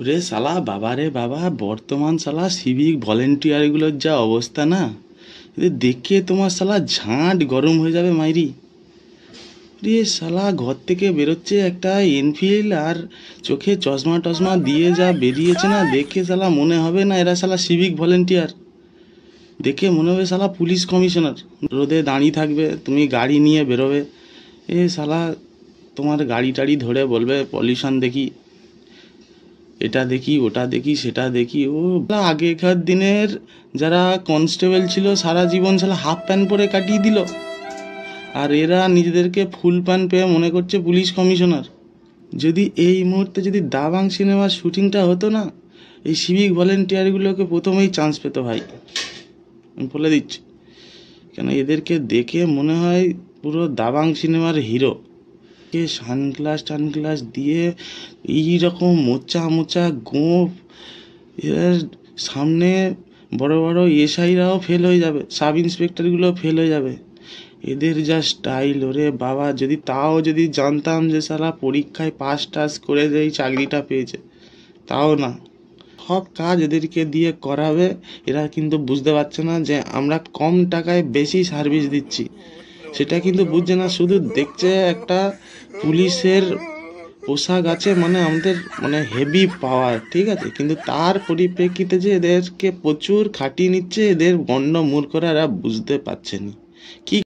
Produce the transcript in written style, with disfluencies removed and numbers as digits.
রে শালা, বাবা রে বাবা, বর্তমান শালা সিভিক ভলেন্টিয়ারগুলোর যা অবস্থা না, এদের দেখে তোমার শালা ঝাঁট গরম হয়ে যাবে মাইরি। রে শালা, ঘর থেকে বেরোচ্ছে একটা এনফিল্ড আর চোখে চশমা টশমা দিয়ে যা বেরিয়েছে না, দেখে শালা মনে হবে না এরা শালা সিভিক ভলেন্টিয়ার। দেখে মনে হবে শালা পুলিশ কমিশনার। রোদে দাঁড়িয়ে থাকবে, তুমি গাড়ি নিয়ে বেরোবে, এ শালা তোমার গাড়ি টাড়ি ধরে বলবে পলিউশন দেখি, এটা দেখি, ওটা দেখি, সেটা দেখি। ও আগেকার দিনের যারা কনস্টেবল ছিল সারা জীবন শালা হাফ প্যান্ট পরে কাটিয়ে দিল, আর এরা নিজেদেরকে ফুল প্যান্ট পেয়ে মনে করছে পুলিশ কমিশনার। যদি এই মুহূর্তে যদি দাবাং সিনেমার শুটিংটা হতো না, এই সিভিক ভলেন্টিয়ারগুলোকে প্রথমেই চান্স পেতো ভাই, আমি বলে দিচ্ছি। কেন এদেরকে দেখে মনে হয় পুরো দাবাং সিনেমার হিরো। কে সানগ্লাস টানগ্লাস দিয়ে এইরকম মোচা মোচা গোঁফ, এর সামনে বড় বড় এসআইরাও ফেল হয়ে যাবে, সাব ইন্সপেক্টরগুলো ফেল হয়ে যাবে। এদের যা স্টাইল, ওরে বাবা, যদি তাও যদি জানতাম যে সালা পরীক্ষায় পাস টাস করে যে এই চাকরিটা পেয়েছে, তাও না। সব কাজ এদেরকে দিয়ে করাবে। এরা কিন্তু বুঝতে পারছে না যে আমরা কম টাকায় বেশি সার্ভিস দিচ্ছি, সেটা কিন্তু বুঝছে না। শুধু দেখছে একটা পুলিশের পোশাক আছে মানে আমাদের মানে হেভি পাওয়ার, ঠিক আছে, কিন্তু তার পরিপ্রেক্ষিতে যে এদেরকে প্রচুর খাটিয়ে নিচ্ছে, এদের গণ্ড মূর্খরা এরা বুঝতে পারছে না কি